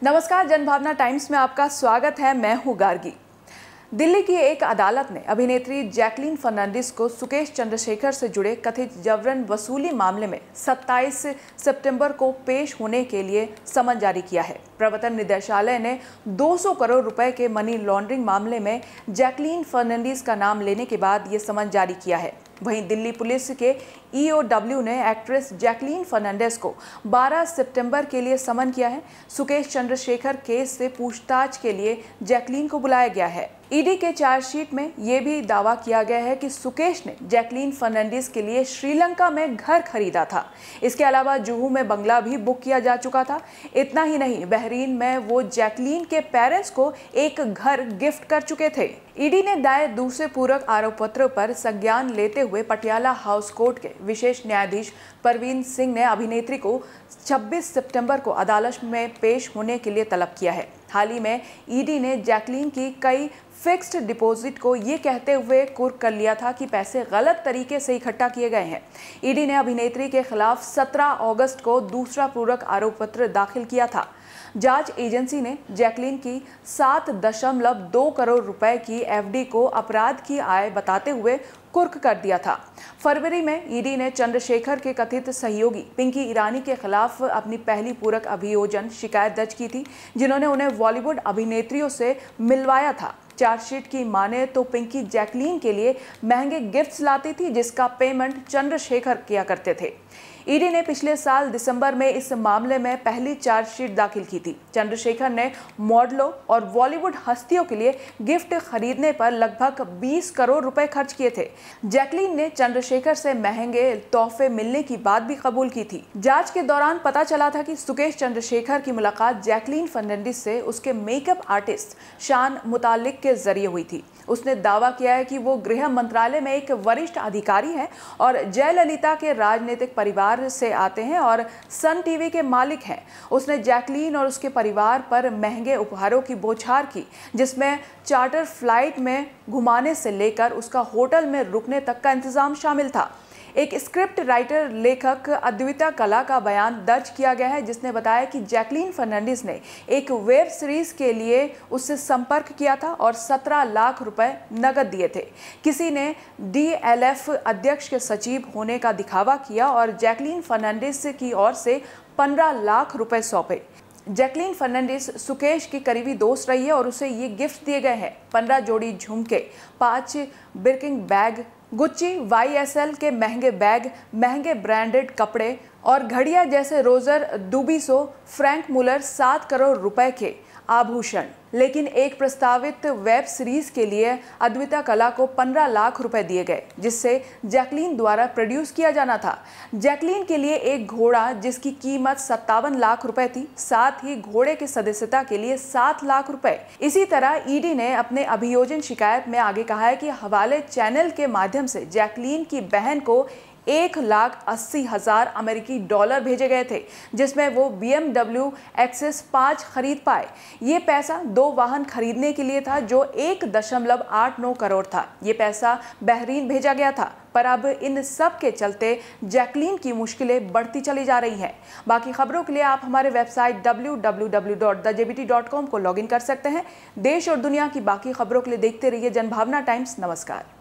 नमस्कार, जनभावना टाइम्स में आपका स्वागत है। मैं हूं गार्गी। दिल्ली की एक अदालत ने अभिनेत्री जैकलीन फर्नांडिस को सुकेश चंद्रशेखर से जुड़े कथित जबरन वसूली मामले में 27 सितंबर को पेश होने के लिए समन जारी किया है। प्रवर्तन निदेशालय ने 200 करोड़ रुपए के मनी लॉन्ड्रिंग मामले में जैकलीन फर्नांडिस का नाम लेने के बाद ये समन जारी किया है। वहीं दिल्ली पुलिस के EOW ने एक्ट्रेस जैकलीन फर्नांडिस को 12 सितंबर के लिए समन किया है। सुकेश चंद्रशेखर केस से पूछताछ के लिए जैकलीन को बुलाया गया है। ईडी के चार्जशीट में यह भी दावा किया गया है कि सुकेश ने जैकलीन फर्नांडिस के लिए श्रीलंका में घर खरीदा था। इसके अलावा जुहू में बंगला भी बुक किया जा चुका था। इतना ही नहीं, बहरीन में वो जैकलीन के पेरेंट्स को एक घर गिफ्ट कर चुके थे। ईडी ने दायर दूसरे पूरक आरोप पत्र पर संज्ञान लेते हुए पटियाला हाउस कोर्ट के विशेष न्यायाधीश परवीन सिंह ने अभिनेत्री को 26 सितंबर को अदालत में पेश होने के लिए तलब किया है। हाल ही में ईडी ने जैकलीन की कई फिक्स्ड डिपॉजिट को ये कहते हुए कुर्क कर लिया था कि पैसे गलत तरीके से इकट्ठा किए गए हैं। ईडी ने अभिनेत्री के खिलाफ 17 अगस्त को दूसरा पूरक आरोप पत्र दाखिल किया था। जांच एजेंसी ने जैकलीन की 7.2 करोड़ रुपए की FD को अपराध की आय बताते हुए कुर्क कर दिया था। फरवरी में ईडी ने चंद्रशेखर के कथित सहयोगी पिंकी ईरानी के खिलाफ अपनी पहली पूरक अभियोजन शिकायत दर्ज की थी, जिन्होंने उन्हें बॉलीवुड अभिनेत्रियों से मिलवाया था। चार्जशीट की माने तो पिंकी जैकलीन के लिए महंगे गिफ्ट्स लाती थी, जिसका पेमेंट चंद्रशेखर किया करते थे। ईडी ने पिछले साल दिसंबर में इस मामले में पहली चार्जशीट दाखिल की थी। चंद्रशेखर ने मॉडलों और बॉलीवुड हस्तियों के लिए गिफ्ट खरीदने पर लगभग 20 करोड़ रुपए खर्च किए थे। जैकलीन ने चंद्रशेखर से महंगे तोहफे मिलने की बात भी कबूल की थी। जांच के दौरान पता चला था कि सुकेश चंद्रशेखर की मुलाकात जैकलीन फर्नांडिस से उसके मेकअप आर्टिस्ट शान मुतालिक के जरिए हुई थी। उसने दावा किया है कि वो गृह मंत्रालय में एक वरिष्ठ अधिकारी है और जयललिता के राजनीतिक परिवार से आते हैं और सन टीवी के मालिक हैं। उसने जैकलीन और उसके परिवार पर महंगे उपहारों की बौछार की, जिसमें चार्टर फ्लाइट में घुमाने से लेकर उसका होटल में रुकने तक का इंतजाम शामिल था। एक स्क्रिप्ट राइटर लेखक अद्विता कला का बयान दर्ज किया गया है, जिसने बताया कि जैकलीन फर्नांडिस ने एक वेब सीरीज के लिए उससे संपर्क किया था और 17 लाख रुपए नकद दिए थे। किसी ने DLF अध्यक्ष के सचिव होने का दिखावा किया और जैकलीन फर्नांडिस की ओर से 15 लाख रुपए सौंपे। जैकलीन फर्नांडिस सुकेश की करीबी दोस्त रही है और उसे ये गिफ्ट दिए गए हैं: 15 जोड़ी झुमके, 5 बिर्किंग बैग, गुच्ची YSL के महंगे बैग, महंगे ब्रांडेड कपड़े और घड़ियां जैसे रोजर डुबिसो, फ्रैंक मुलर 7 करोड़ रुपए के आभूषण। लेकिन एक प्रस्तावित वेब सीरीज के लिए अद्विता कला को 15 लाख रुपए दिए गए, जिससे जैकलीन द्वारा प्रोड्यूस किया जाना था। जैकलीन के लिए एक घोड़ा जिसकी कीमत 57 लाख रुपए थी, साथ ही घोड़े की सदस्यता के लिए 7 लाख रुपए। इसी तरह ईडी ने अपने अभियोजन शिकायत में आगे कहा है कि हवाले चैनल के माध्यम से जैकलीन की बहन को 1,80,000 अमेरिकी डॉलर भेजे गए थे, जिसमें वो BMW Access 5 खरीद पाए। ये पैसा 2 वाहन खरीदने के लिए था, जो 1.89 करोड़ था। ये पैसा बहरीन भेजा गया था, पर अब इन सब के चलते जैकलीन की मुश्किलें बढ़ती चली जा रही हैं। बाकी खबरों के लिए आप हमारे वेबसाइट www.thejbt.com को लॉगिन कर सकते हैं। देश और दुनिया की बाकी खबरों के लिए देखते रहिए जनभावना टाइम्स। नमस्कार।